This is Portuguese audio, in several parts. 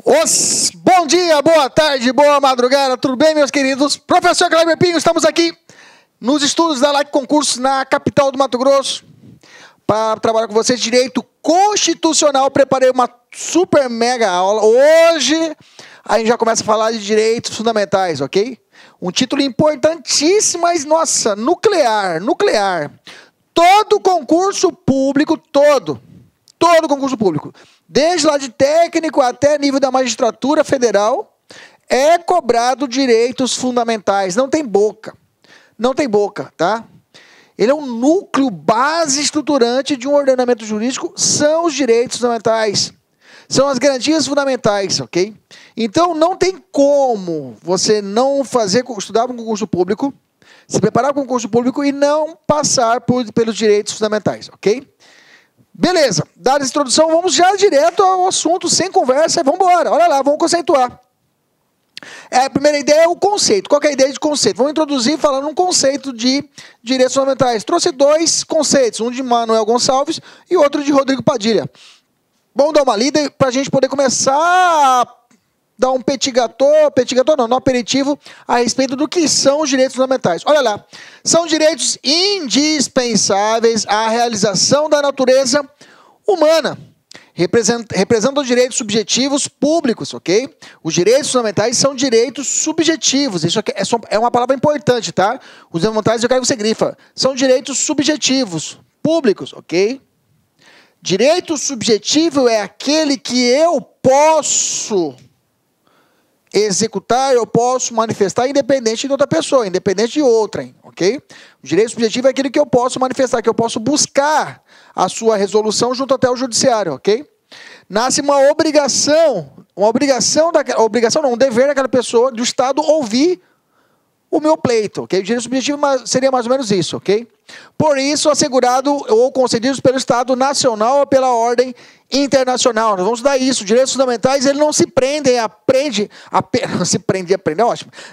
Bom dia, boa tarde, boa madrugada, tudo bem, meus queridos? Professor Kleber Pinho, estamos aqui nos estudos da Like Concurso na capital do Mato Grosso para trabalhar com vocês direito constitucional. Preparei uma super mega aula. Hoje a gente já começa a falar de direitos fundamentais, ok? Um título importantíssimo, mas nossa, nuclear. Todo concurso público, todo concurso público, desde lá de técnico até nível da magistratura federal, é cobrado direitos fundamentais. Não tem boca, tá? Ele é um núcleo base estruturante de um ordenamento jurídico, são os direitos fundamentais. São as garantias fundamentais, ok? Então, não tem como você não estudar para um concurso público, se preparar para um concurso público e não passar pelos direitos fundamentais, ok? Beleza, dada essa introdução, vamos já direto ao assunto, sem conversa, vamos embora. Olha lá, vamos conceituar. A primeira ideia é o conceito. Qual que é a ideia de conceito? Vamos introduzir falando um conceito de direitos fundamentais. Trouxe dois conceitos, um de Manuel Gonçalves e outro de Rodrigo Padilha. Vamos dar uma lida para a gente poder começar a dar um não aperitivo a respeito do que são os direitos fundamentais. Olha lá, são direitos indispensáveis à realização da natureza humana. Representam direitos subjetivos públicos, ok? Os direitos fundamentais são direitos subjetivos. Isso aqui é uma palavra importante, tá? Os fundamentais eu quero que você grifa. São direitos subjetivos públicos, ok? Direito subjetivo é aquele que eu posso executar, eu posso manifestar independente de outra pessoa, independente de outrem, ok? O direito subjetivo é aquele que eu posso manifestar, que eu posso buscar a sua resolução junto até o judiciário, ok? Nasce um dever daquela pessoa, do Estado, ouvir o meu pleito, ok? O direito subjetivo seria mais ou menos isso, ok? Por isso, assegurado ou concedidos pelo Estado nacional ou pela ordem internacional. Nós vamos estudar isso. Direitos fundamentais, eles não se prendem,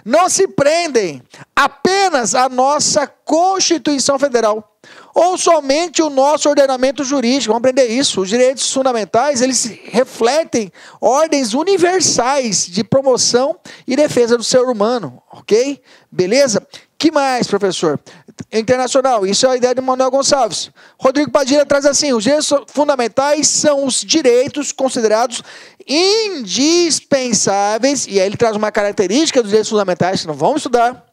não se prendem apenas à nossa Constituição Federal ou somente o nosso ordenamento jurídico. Vamos aprender isso. Os direitos fundamentais, eles refletem ordens universais de promoção e defesa do ser humano, ok? Beleza? Que mais, professor? Internacional, isso é a ideia de Manuel Gonçalves. Rodrigo Padilha traz assim: os direitos fundamentais são os direitos considerados indispensáveis, e aí ele traz uma característica dos direitos fundamentais que nós vamos estudar: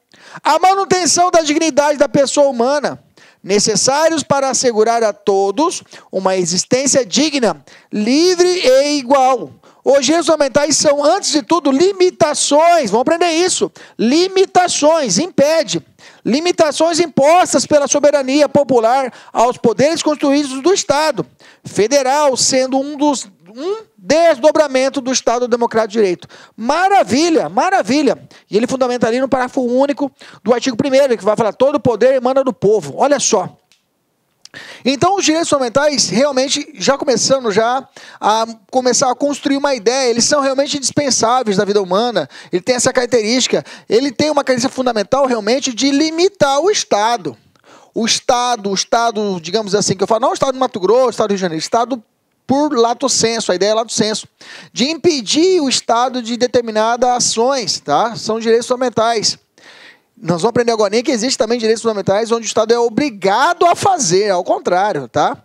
a manutenção da dignidade da pessoa humana, necessários para assegurar a todos uma existência digna, livre e igual. Os direitos fundamentais são, antes de tudo, limitações. Vamos aprender isso. Limitações, impede. Limitações impostas pela soberania popular aos poderes constituídos do Estado federal, sendo um desdobramento do Estado Democrático de Direito. Maravilha. E ele fundamenta ali no parágrafo único do artigo 1º, que vai falar: todo poder emana do povo. Olha só. Então, os direitos fundamentais, realmente, já começando a construir uma ideia, eles são realmente indispensáveis na vida humana. Ele tem essa característica, ele tem uma característica fundamental, realmente, de limitar o Estado. O Estado, digamos assim, que eu falo, não o Estado do Mato Grosso, o Estado do Rio de Janeiro, Estado por lato sensu, a ideia é lato sensu, de impedir o Estado de determinadas ações, tá? São direitos fundamentais. Nós vamos aprender agora que existem também direitos fundamentais onde o Estado é obrigado a fazer, ao contrário, tá?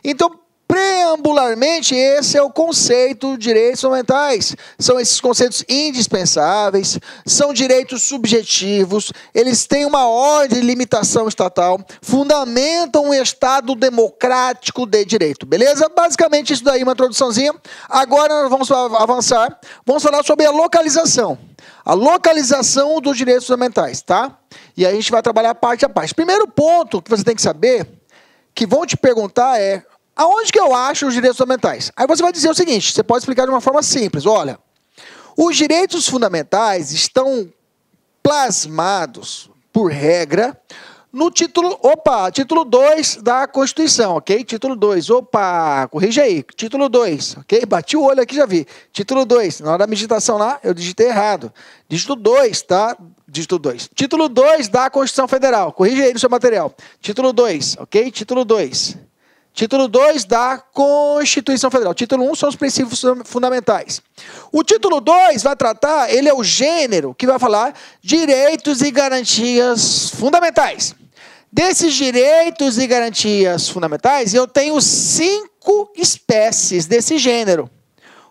Então, preambularmente, esse é o conceito de direitos fundamentais. São esses conceitos indispensáveis, são direitos subjetivos, eles têm uma ordem de limitação estatal, fundamentam um Estado democrático de direito, beleza? Basicamente isso daí, uma introduçãozinha. Agora nós vamos avançar, vamos falar sobre a localização. A localização dos direitos fundamentais, tá? E aí a gente vai trabalhar parte a parte. Primeiro ponto que você tem que saber, que vão te perguntar é: aonde que eu acho os direitos fundamentais? Aí você vai dizer o seguinte, você pode explicar de uma forma simples. Olha, os direitos fundamentais estão plasmados, por regra, no título 2 da Constituição, ok? Título 2, corrige aí, título 2, ok? Bati o olho aqui, já vi. Título 2, na hora da digitação lá, eu digitei errado. Dígito 2, tá? Dígito 2. Título 2 da Constituição Federal, corrige aí no seu material. Título 2, ok? Título 2. Título 2 da Constituição Federal. Título 1 são os princípios fundamentais. O título 2 vai tratar, ele é o gênero que vai falar direitos e garantias fundamentais. Desses direitos e garantias fundamentais, eu tenho 5 espécies desse gênero.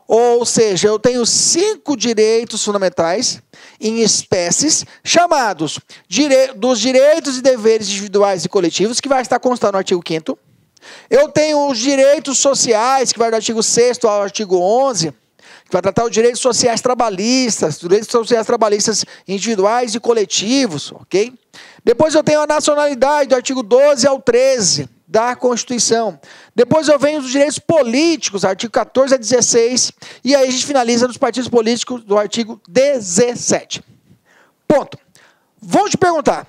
Ou seja, eu tenho 5 direitos fundamentais em espécies chamados dos direitos e deveres individuais e coletivos, que vai estar constando no artigo 5º. Eu tenho os direitos sociais, que vai do artigo 6º ao artigo 11º, que vai tratar os direitos sociais trabalhistas individuais e coletivos, ok? Depois eu tenho a nacionalidade, do artigo 12 ao 13 da Constituição. Depois eu venho os direitos políticos, artigo 14 a 16, e aí a gente finaliza nos partidos políticos do artigo 17. Ponto. Vou te perguntar,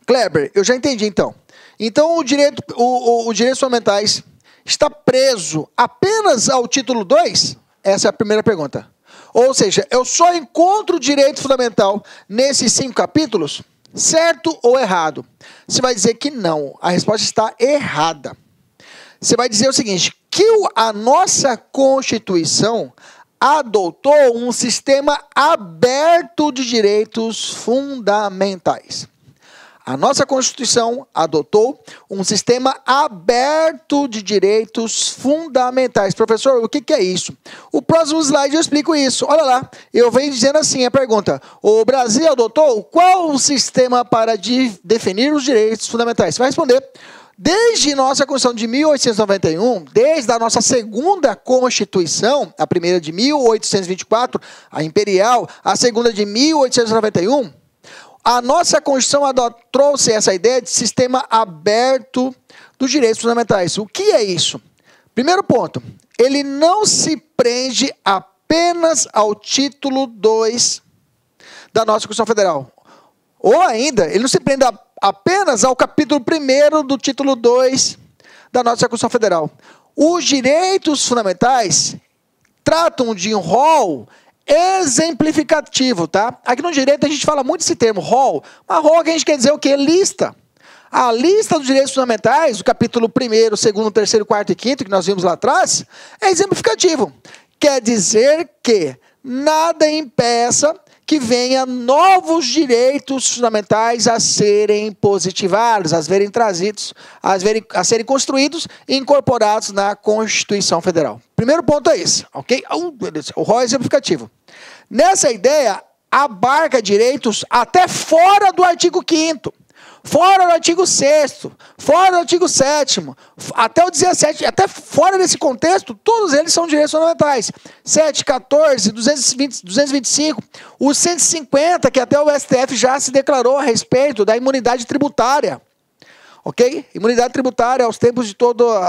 Kleber, eu já entendi então. Então, os direitos fundamentais está preso apenas ao título 2? Essa é a primeira pergunta. Ou seja, eu só encontro o direito fundamental nesses 5 capítulos? Certo ou errado? Você vai dizer que não. A resposta está errada. Você vai dizer o seguinte, que a nossa Constituição adotou um sistema aberto de direitos fundamentais. A nossa Constituição adotou um sistema aberto de direitos fundamentais. Professor, o que é isso? O próximo slide eu explico isso. Olha lá, eu venho dizendo assim, a pergunta. O Brasil adotou qual o sistema para definir os direitos fundamentais? Você vai responder. Desde nossa Constituição de 1891, desde a nossa segunda Constituição, a primeira de 1824, a imperial, a segunda de 1891, a nossa Constituição trouxe essa ideia de sistema aberto dos direitos fundamentais. O que é isso? Primeiro ponto, ele não se prende apenas ao título 2 da nossa Constituição Federal. Ou ainda, ele não se prende apenas ao capítulo 1º do título 2 da nossa Constituição Federal. Os direitos fundamentais tratam de um rol exemplificativo, tá? Aqui no direito a gente fala muito esse termo, rol. Mas rol que a gente quer dizer o quê? Lista. A lista dos direitos fundamentais, do capítulo 1º, 2º, 3º, 4º e 5º, que nós vimos lá atrás, é exemplificativo. Quer dizer que nada impeça que venha novos direitos fundamentais a serem positivados, a serem trazidos, a serem construídos e incorporados na Constituição Federal. Primeiro ponto é esse, ok? O rol é exemplificativo. Nessa ideia, abarca direitos até fora do artigo 5º, fora do artigo 6º, fora do artigo 7º, até o 17, até fora desse contexto, todos eles são direitos fundamentais. 7, 14, 220, 225, o 150, que até o STF já se declarou a respeito da imunidade tributária. Ok? Imunidade tributária aos tempos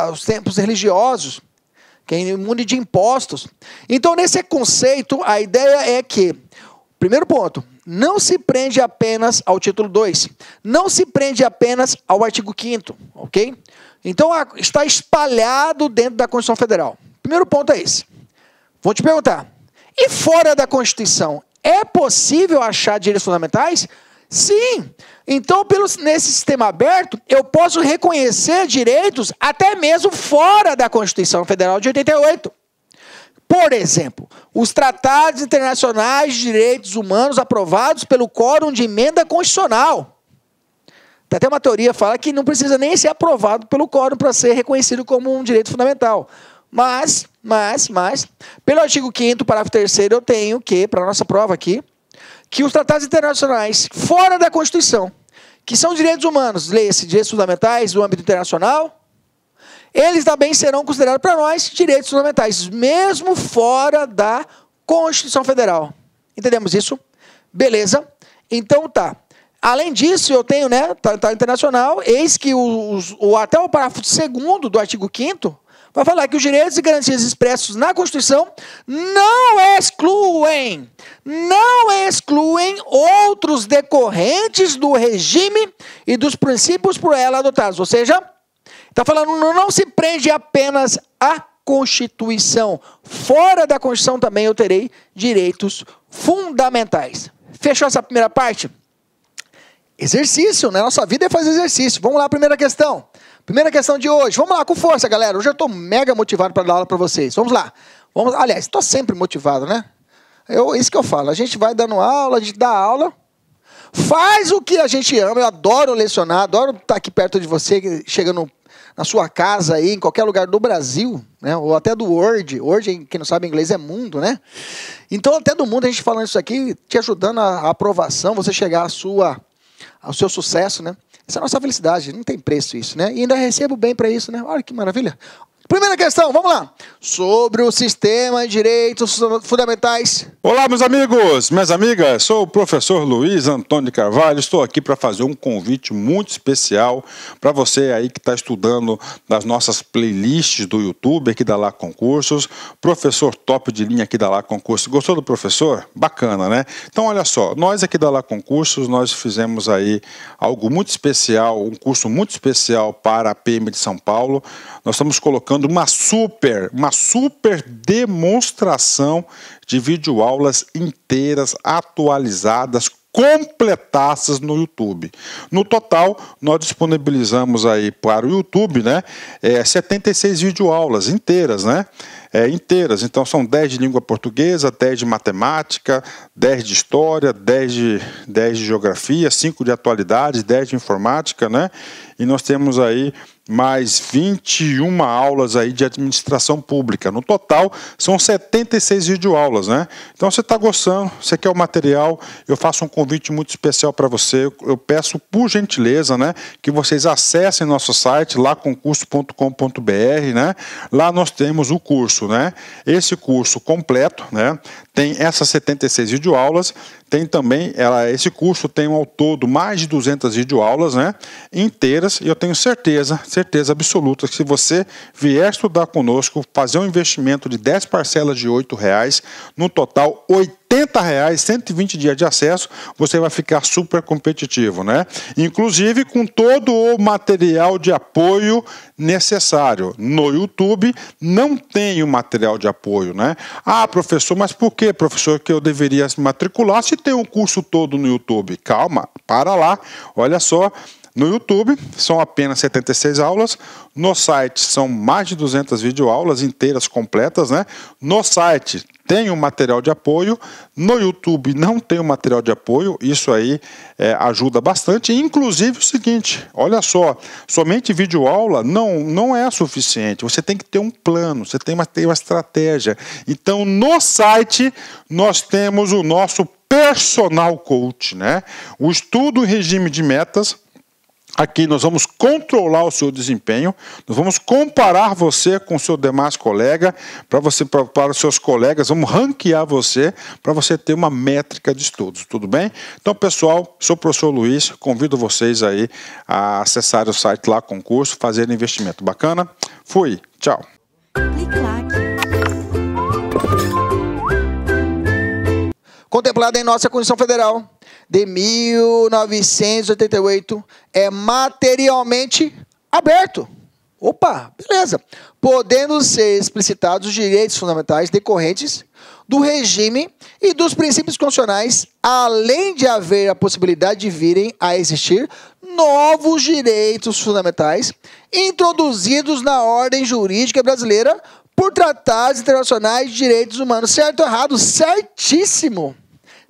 aos tempos religiosos, que é imune de impostos. Então, nesse conceito, a ideia é que, primeiro ponto, não se prende apenas ao título 2, não se prende apenas ao artigo 5º, ok? Então, está espalhado dentro da Constituição Federal. Primeiro ponto é esse. Vou te perguntar, e fora da Constituição, é possível achar direitos fundamentais? Sim. Então, nesse sistema aberto, eu posso reconhecer direitos até mesmo fora da Constituição Federal de 88. Por exemplo, os tratados internacionais de direitos humanos aprovados pelo Quórum de Emenda Constitucional. Tem até uma teoria que fala que não precisa nem ser aprovado pelo Quórum para ser reconhecido como um direito fundamental. Mas, pelo artigo 5º, parágrafo 3º, eu tenho que, para a nossa prova aqui, que os tratados internacionais fora da Constituição, que são direitos humanos, leia-se direitos fundamentais do âmbito internacional, eles também serão considerados para nós direitos fundamentais, mesmo fora da Constituição Federal. Entendemos isso? Beleza? Então tá. Além disso, eu tenho, né, tratado internacional, eis que até o parágrafo 2º do artigo 5º vai falar que os direitos e garantias expressos na Constituição não excluem outros decorrentes do regime e dos princípios por ela adotados. Ou seja, está falando, não se prende apenas à Constituição. Fora da Constituição também eu terei direitos fundamentais. Fechou essa primeira parte? Exercício, né? Nossa vida é fazer exercício. Vamos lá, primeira questão. Primeira questão de hoje. Vamos lá, com força, galera. Hoje eu estou mega motivado para dar aula para vocês. Vamos lá. Aliás, estou sempre motivado, né? Isso que eu falo. A gente vai dando aula, a gente dá aula, faz o que a gente ama. Eu adoro lecionar, adoro estar aqui perto de você, chegando na sua casa aí, em qualquer lugar do Brasil, né? Ou até do Word. Word, quem não sabe inglês, é mundo, né? Então, até do mundo, a gente falando isso aqui, te ajudando a aprovação, você chegar ao seu sucesso, né? Essa é a nossa felicidade, não tem preço isso, né? E ainda recebo bem para isso, né? Olha que maravilha. Primeira questão, vamos lá. Sobre o sistema de direitos fundamentais. Olá, meus amigos, minhas amigas. Sou o professor Luiz Antônio de Carvalho. Estou aqui para fazer um convite muito especial para você aí que está estudando nas nossas playlists do YouTube, aqui da Lá Concursos. Professor top de linha aqui da Lá Concursos. Gostou do professor? Bacana, né? Então, olha só. Nós aqui da Lá Concursos, nós fizemos aí algo muito especial, um curso muito especial para a PM de São Paulo. Nós estamos colocando uma super demonstração de videoaulas inteiras, atualizadas, completadas no YouTube. No total, nós disponibilizamos aí para o YouTube, né, 76 videoaulas inteiras, né? Inteiras, então são 10 de língua portuguesa, 10 de matemática, 10 de história, 10 de geografia, 5 de atualidades, 10 de informática, né? E nós temos aí mais 21 aulas aí de administração pública. No total, são 76 videoaulas, né? Então, você está gostando, você quer o material, eu faço um convite muito especial para você. Eu peço, por gentileza, né, que vocês acessem nosso site, laconcurso.com.br, né? Lá nós temos o curso, né? Esse curso completo, né? Tem essas 76 videoaulas, tem também, esse curso tem ao todo mais de 200 videoaulas, né, inteiras, e eu tenho certeza absoluta que se você vier estudar conosco, fazer um investimento de 10 parcelas de R$ 8,00, no total R$80, 120 dias de acesso, você vai ficar super competitivo, né? Inclusive com todo o material de apoio necessário. No YouTube não tem o material de apoio, né? Ah, professor, mas por que, professor, que eu deveria me matricular se tem um curso todo no YouTube? Calma, para lá, olha só. No YouTube são apenas 76 aulas, no site são mais de 200 videoaulas inteiras, completas, né? No site tem um material de apoio, no YouTube não tem um material de apoio, isso aí ajuda bastante. Inclusive o seguinte, olha só, somente videoaula não é suficiente, você tem que ter um plano, você tem que ter uma estratégia. Então no site nós temos o nosso personal coach, né? O estudo e regime de metas. Aqui nós vamos controlar o seu desempenho, nós vamos comparar você com o seu demais colega, para os seus colegas, vamos ranquear você, para você ter uma métrica de estudos, tudo bem? Então, pessoal, sou o professor Luiz, convido vocês aí a acessar o site Lá Concurso, fazer investimento. Bacana? Fui, tchau. Contemplada em nossa Constituição Federal de 1988, é materialmente aberto. Opa, beleza. Podendo ser explicitados os direitos fundamentais decorrentes do regime e dos princípios constitucionais, além de haver a possibilidade de virem a existir novos direitos fundamentais introduzidos na ordem jurídica brasileira por tratados internacionais de direitos humanos. Certo ou errado? Certíssimo.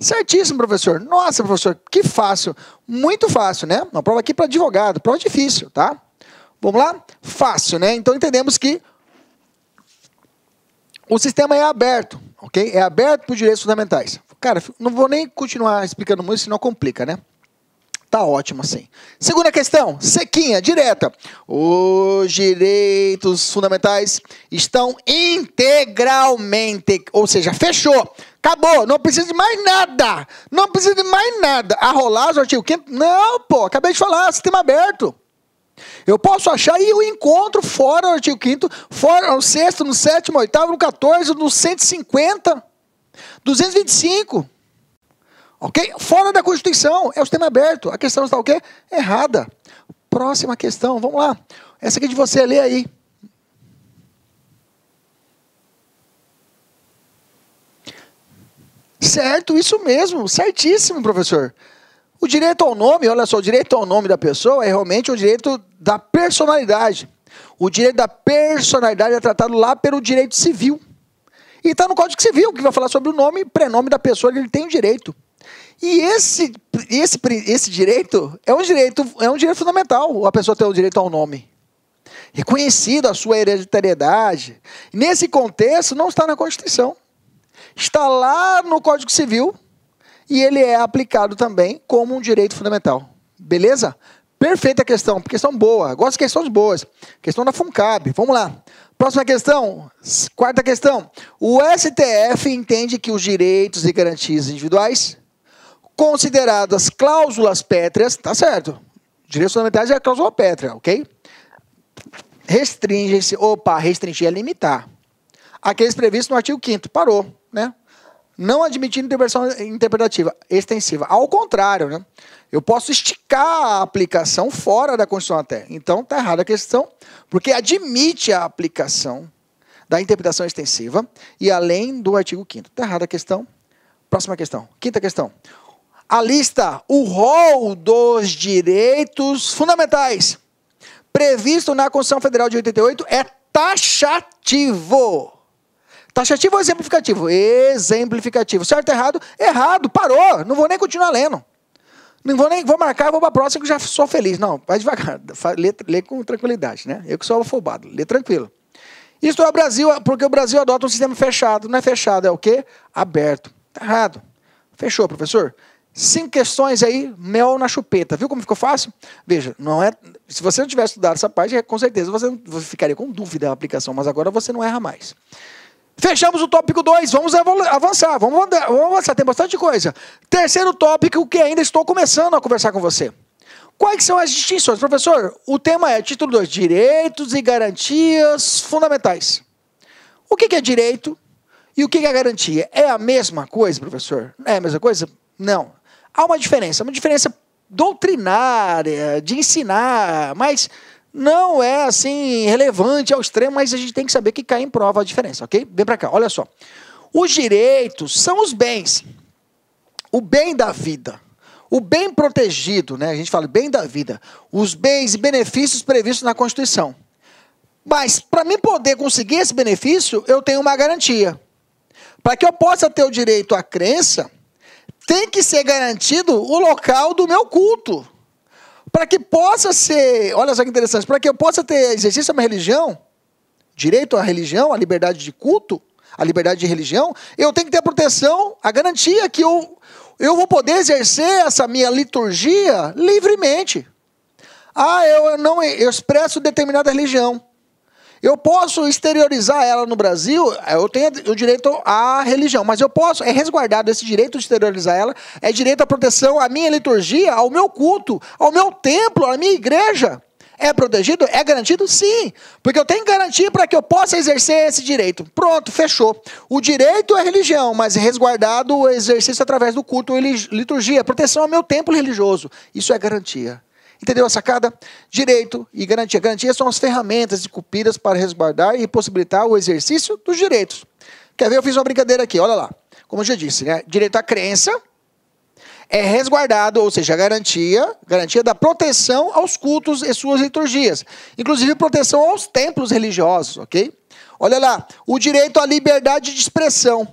Certíssimo, professor. Nossa, professor, que fácil. Muito fácil, né? Uma prova aqui para advogado, prova difícil, tá? Vamos lá? Fácil, né? Então entendemos que o sistema é aberto, ok? É aberto para os direitos fundamentais. Cara, não vou nem continuar explicando muito, senão complica, né? Tá ótimo assim. Segunda questão, sequinha, direta. Os direitos fundamentais estão integralmente, ou seja, fechou. Acabou, não precisa de mais nada. Não precisa de mais nada. Arrolar o artigo 5º? Não, pô, acabei de falar, sistema aberto. Eu posso achar e eu encontro fora o artigo 5º, fora no 6º, no 7º, no 8º, no 14º, no 150, 225. Ok? Fora da Constituição, é o sistema aberto. A questão está o quê? Errada. Próxima questão, vamos lá. Essa aqui de você ler aí. Certo, isso mesmo, certíssimo, professor. O direito ao nome, olha só, o direito ao nome da pessoa é realmente o direito da personalidade. O direito da personalidade é tratado lá pelo direito civil. E está no Código Civil, que vai falar sobre o nome e prenome da pessoa, que ele tem o direito. E esse direito é um direito fundamental, a pessoa ter o direito ao nome. Reconhecido a sua hereditariedade. Nesse contexto, não está na Constituição. Está lá no Código Civil e ele é aplicado também como um direito fundamental. Beleza? Perfeita questão. Questão boa. Gosto de questões boas. Questão da FUNCAB. Vamos lá. Próxima questão. Quarta questão. O STF entende que os direitos e garantias individuais, consideradas cláusulas pétreas, tá certo. Direitos fundamentais é a cláusula pétrea, ok? Restringir é limitar. Aqueles previstos no artigo 5º, parou, né? Não admitindo intervenção interpretativa extensiva. Ao contrário, né? Eu posso esticar a aplicação fora da Constituição até. Então, está errada a questão, porque admite a aplicação da interpretação extensiva e além do artigo 5º. Está errada a questão. Próxima questão. Quinta questão. A lista, o rol dos direitos fundamentais previsto na Constituição Federal de 88 é taxativo. Taxativo ou exemplificativo? Exemplificativo. Certo ou errado? Errado. Parou. Não vou nem continuar lendo. Não vou marcar, vou para a próxima que já sou feliz. Não, vai devagar. Lê com tranquilidade, né? Eu que sou afobado. Lê tranquilo. Isto é o Brasil, porque o Brasil adota um sistema fechado. Não é fechado, é o quê? Aberto. Está errado. Fechou, professor? 5 questões aí, mel na chupeta. Viu como ficou fácil? Veja, não é. Se você não tivesse estudado essa parte, com certeza você ficaria com dúvida da aplicação, mas agora você não erra mais. Fechamos o tópico 2, vamos avançar, vamos avançar, tem bastante coisa. Terceiro tópico que ainda estou começando a conversar com você. Quais são as distinções? Professor, o tema é, título 2, direitos e garantias fundamentais. O que é direito e o que é garantia? É a mesma coisa, professor? É a mesma coisa? Não. Há uma diferença doutrinária, de ensinar, mas não é assim relevante ao extremo, mas a gente tem que saber que cai em prova a diferença, ok? Vem para cá, olha só. Os direitos são os bens. O bem da vida. O bem protegido, né? A gente fala bem da vida. Os bens e benefícios previstos na Constituição. Mas, para mim poder conseguir esse benefício, eu tenho uma garantia. Para que eu possa ter o direito à crença, tem que ser garantido o local do meu culto. Para que possa ser, olha só que interessante, para que eu possa ter exercício da minha religião, direito à religião, à liberdade de culto, à liberdade de religião, eu tenho que ter a proteção, a garantia que eu vou poder exercer essa minha liturgia livremente. Eu expresso determinada religião. Eu posso exteriorizar ela no Brasil, eu tenho o direito à religião, mas eu posso, é resguardado esse direito de exteriorizar ela, é direito à proteção à minha liturgia, ao meu culto, ao meu templo, à minha igreja. É protegido? É garantido? Sim, porque eu tenho garantia para que eu possa exercer esse direito. Pronto, fechou. O direito é religião, mas é resguardado o exercício através do culto e liturgia, proteção ao meu templo religioso. Isso é garantia. Entendeu a sacada? Direito e garantia. Garantia são as ferramentas esculpidas para resguardar e possibilitar o exercício dos direitos. Quer ver? Eu fiz uma brincadeira aqui, olha lá. Como eu já disse, né? Direito à crença é resguardado, ou seja, garantia da proteção aos cultos e suas liturgias. Inclusive proteção aos templos religiosos, ok? Olha lá, o direito à liberdade de expressão.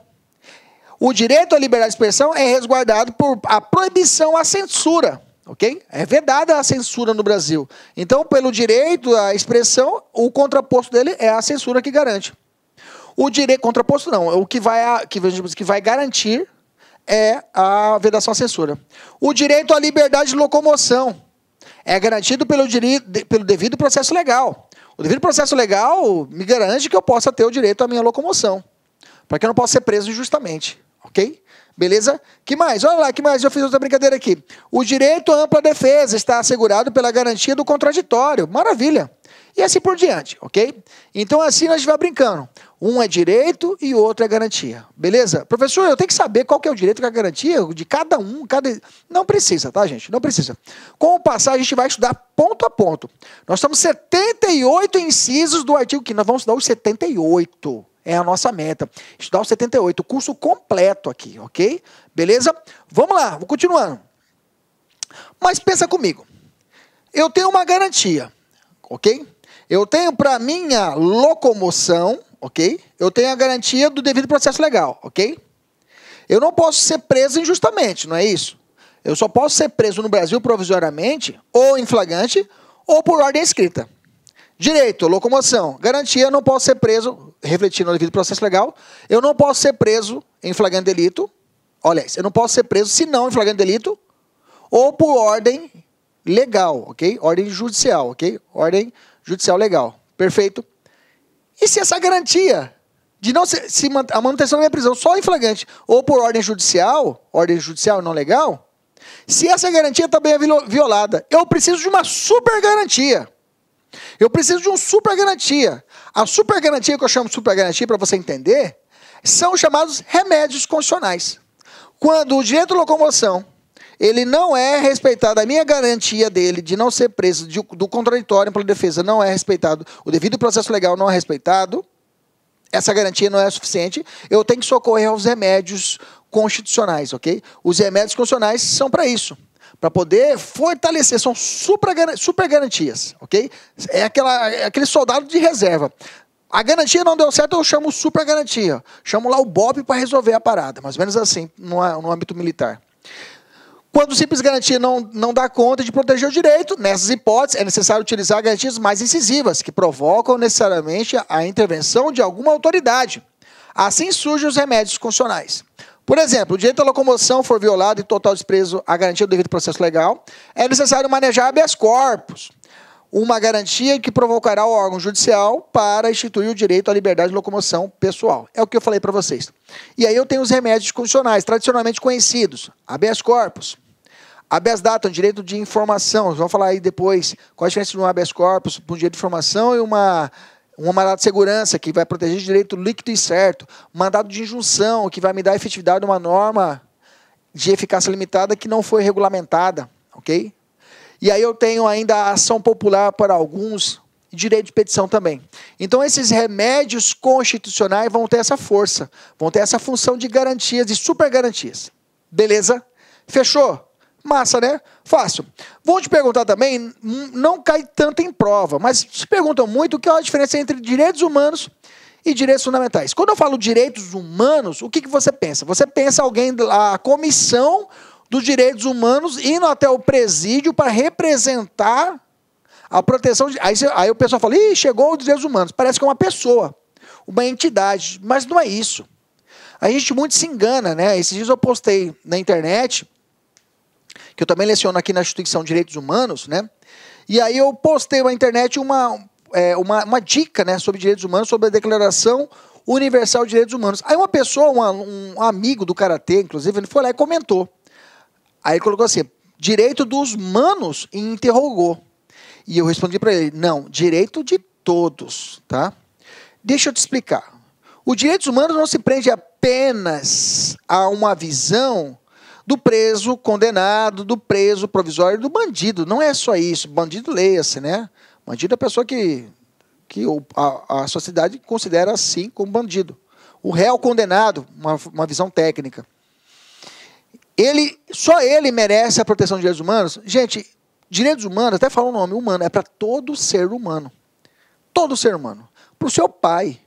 O direito à liberdade de expressão é resguardado por a proibição à censura. Ok? É vedada a censura no Brasil. Então, pelo direito à expressão, o contraposto dele é a censura que garante. O direito contraposto não, o que vai garantir é a vedação à censura. O direito à liberdade de locomoção é garantido pelo devido processo legal. O devido processo legal me garante que eu possa ter o direito à minha locomoção, para que eu não possa ser preso injustamente, ok? Beleza? Que mais? Olha lá, que mais? Eu fiz outra brincadeira aqui. O direito à ampla defesa está assegurado pela garantia do contraditório. Maravilha. E assim por diante, ok? Então assim a gente vai brincando. Um é direito e o outro é garantia. Beleza? Professor, eu tenho que saber qual que é o direito e a garantia de cada um. Não precisa, tá, gente? Não precisa. Com o passar, a gente vai estudar ponto a ponto. Nós estamos 78 incisos do artigo 5º. Nós vamos estudar os 78. É a nossa meta. Estudar os 78, o curso completo aqui, ok? Beleza? Vamos lá, vou continuando. Mas pensa comigo. Eu tenho uma garantia, ok? Eu tenho para minha locomoção, ok? Eu tenho a garantia do devido processo legal, ok? Eu não posso ser preso injustamente, não é isso? Eu só posso ser preso no Brasil provisoriamente, ou em flagrante, ou por ordem escrita. Direito, locomoção, garantia, eu não posso ser preso, refletindo no devido processo legal, eu não posso ser preso em flagrante delito, olha, eu não posso ser preso se não em flagrante delito, ou por ordem legal, ok? Ordem judicial, ok? Ordem judicial legal, perfeito. E se essa garantia de não se a manutenção da minha prisão só em flagrante, ou por ordem judicial e não legal, se essa garantia também é violada, eu preciso de uma super garantia. Eu preciso de uma super garantia. A super garantia que eu chamo de super garantia, para você entender, são os chamados remédios constitucionais. Quando o direito de locomoção, ele não é respeitado, a minha garantia dele de não ser preso, do contraditório pela defesa não é respeitado, o devido processo legal não é respeitado, essa garantia não é suficiente, eu tenho que socorrer aos remédios constitucionais, ok? Os remédios constitucionais são para isso, para poder fortalecer, são super garantias, ok? É aquele soldado de reserva. A garantia não deu certo, eu chamo super garantia. Chamo lá o BOP para resolver a parada, mais ou menos assim, no âmbito militar. Quando simples garantia não dá conta de proteger o direito, nessas hipóteses é necessário utilizar garantias mais incisivas, que provocam necessariamente a intervenção de alguma autoridade. Assim surgem os remédios constitucionais. Por exemplo, o direito à locomoção for violado e total desprezo à garantia do devido processo legal, é necessário manejar habeas corpus, uma garantia que provocará o órgão judicial para instituir o direito à liberdade de locomoção pessoal. É o que eu falei para vocês. E aí eu tenho os remédios constitucionais, tradicionalmente conhecidos, habeas corpus. Habeas data, um direito de informação. Vamos falar aí depois qual a diferença de um habeas corpus, um direito de informação e um mandado de segurança, que vai proteger o direito líquido e certo. Mandado de injunção, que vai me dar a efetividade de uma norma de eficácia limitada que não foi regulamentada, ok? E aí eu tenho ainda a ação popular para alguns, e direito de petição também. Então esses remédios constitucionais vão ter essa força, vão ter essa função de garantias, de super garantias. Beleza? Fechou? Massa, né? Fácil. Vou te perguntar também, não cai tanto em prova, mas te perguntam muito qual é a diferença entre direitos humanos e direitos fundamentais. Quando eu falo direitos humanos, o que você pensa? Você pensa alguém, a comissão dos direitos humanos indo até o presídio para representar a proteção de... Aí o pessoal fala, ih, chegou os direitos humanos. Parece que é uma pessoa, uma entidade, mas não é isso. A gente muito se engana, né? Esses dias eu postei na internet, que eu também leciono aqui na Instituição de Direitos Humanos, né? E aí eu postei na internet uma dica, né, sobre direitos humanos, sobre a Declaração Universal de Direitos Humanos. Aí uma pessoa, um amigo do Karatê, inclusive, ele foi lá e comentou. Aí ele colocou assim, direito dos manos, e interrogou. E eu respondi para ele, não, direito de todos, tá? Deixa eu te explicar. Os direitos humanos não se prende apenas a uma visão do preso condenado, do preso provisório, do bandido. Não é só isso. Bandido, leia-se, né? Bandido é a pessoa que a sociedade considera assim como bandido. O réu condenado, uma visão técnica. Só ele merece a proteção de direitos humanos. Gente, direitos humanos, até fala o nome humano, é para todo ser humano. Todo ser humano. Para o seu pai,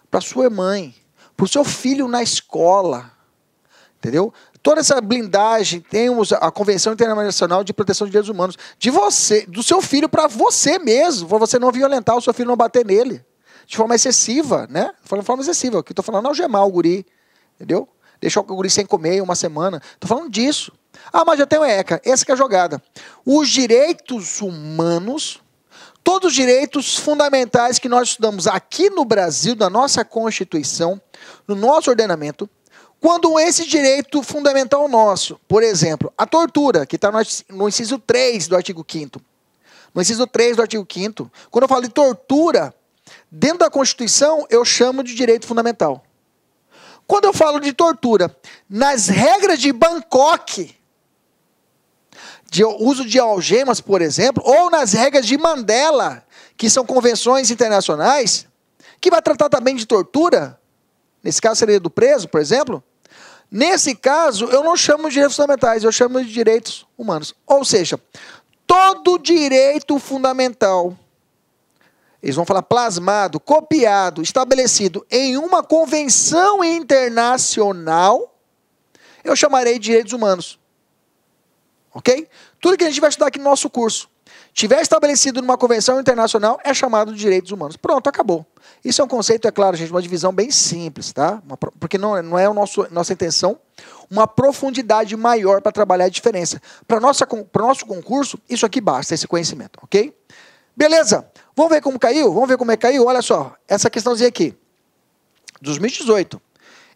para a sua mãe, para o seu filho na escola. Entendeu? Toda essa blindagem, temos a Convenção Internacional de Proteção de Direitos Humanos, de você, do seu filho para você mesmo, para você não violentar o seu filho, não bater nele, de forma excessiva, né? De forma excessiva, o que eu estou falando, algemar o guri, entendeu? Deixar o guri sem comer uma semana, estou falando disso. Ah, mas já tem o ECA, essa que é a jogada. Os direitos humanos, todos os direitos fundamentais que nós estudamos aqui no Brasil, na nossa Constituição, no nosso ordenamento, quando esse direito fundamental nosso, por exemplo, a tortura, que está no inciso 3 do artigo 5º. No inciso 3 do artigo 5º, quando eu falo de tortura, dentro da Constituição, eu chamo de direito fundamental. Quando eu falo de tortura, nas regras de Bangkok, de uso de algemas, por exemplo, ou nas regras de Mandela, que são convenções internacionais, que vai tratar também de tortura, nesse caso seria do preso, por exemplo, Nesse caso, eu não chamo de direitos fundamentais, eu chamo de direitos humanos. Ou seja, todo direito fundamental, eles vão falar plasmado, copiado, estabelecido em uma convenção internacional, eu chamarei de direitos humanos. Ok? Tudo que a gente vai estudar aqui no nosso curso, tiver estabelecido numa convenção internacional, é chamado de direitos humanos. Pronto, acabou. Isso é um conceito, é claro, gente, uma divisão bem simples, tá? Porque não é nossa intenção uma profundidade maior para trabalhar a diferença. Para o nosso concurso, isso aqui basta, esse conhecimento, ok? Beleza. Vamos ver como caiu? Vamos ver como é que caiu? Olha só, essa questãozinha aqui. 2018.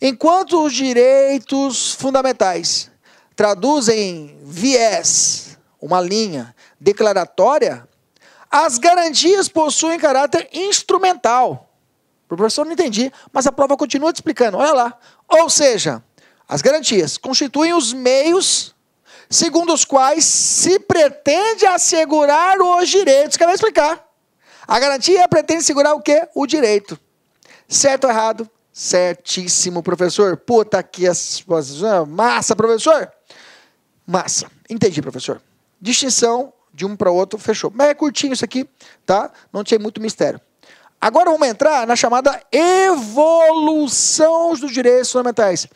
Enquanto os direitos fundamentais traduzem viés, uma linha declaratória, as garantias possuem caráter instrumental. O professor não entendi, mas a prova continua te explicando. Olha lá. Ou seja, as garantias constituem os meios segundo os quais se pretende assegurar os direitos. Quer explicar? A garantia pretende segurar o quê? O direito. Certo ou errado? Certíssimo, professor. Puta que massa, professor. Massa. Entendi, professor. Distinção de um para o outro, fechou. Mas é curtinho isso aqui, tá? Não tinha muito mistério. Agora vamos entrar na chamada evolução dos direitos fundamentais.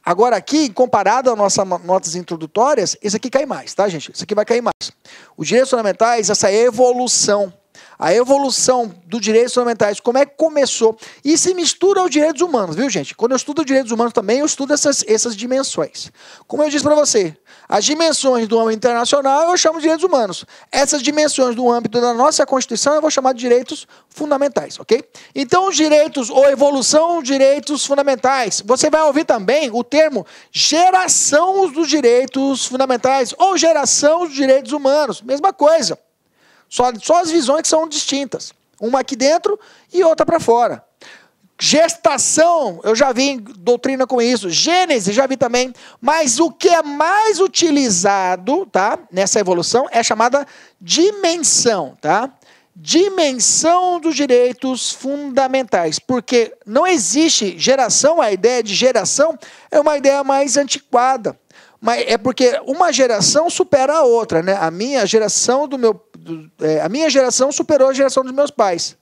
Agora aqui, comparado às nossas notas introdutórias, esse aqui cai mais, tá, gente? Isso aqui vai cair mais. Os direitos fundamentais, essa evolução. A evolução dos direitos fundamentais, como é que começou? E se mistura aos direitos humanos, viu, gente? Quando eu estudo direitos humanos também, eu estudo essas dimensões. Como eu disse para você, as dimensões do âmbito internacional eu chamo de direitos humanos. Essas dimensões do âmbito da nossa Constituição eu vou chamar de direitos fundamentais, ok? Então, os direitos, ou evolução dos direitos fundamentais, você vai ouvir também o termo geração dos direitos fundamentais, ou geração dos direitos humanos, mesma coisa. Só as visões que são distintas. Uma aqui dentro e outra para fora. Gestação, eu já vi em doutrina com isso. Gênese, já vi também. Mas o que é mais utilizado, tá, nessa evolução é chamada dimensão, tá? Dimensão dos direitos fundamentais. Porque não existe geração, a ideia de geração é uma ideia mais antiquada. Mas é porque uma geração supera a outra, né? A minha geração superou a geração dos meus pais.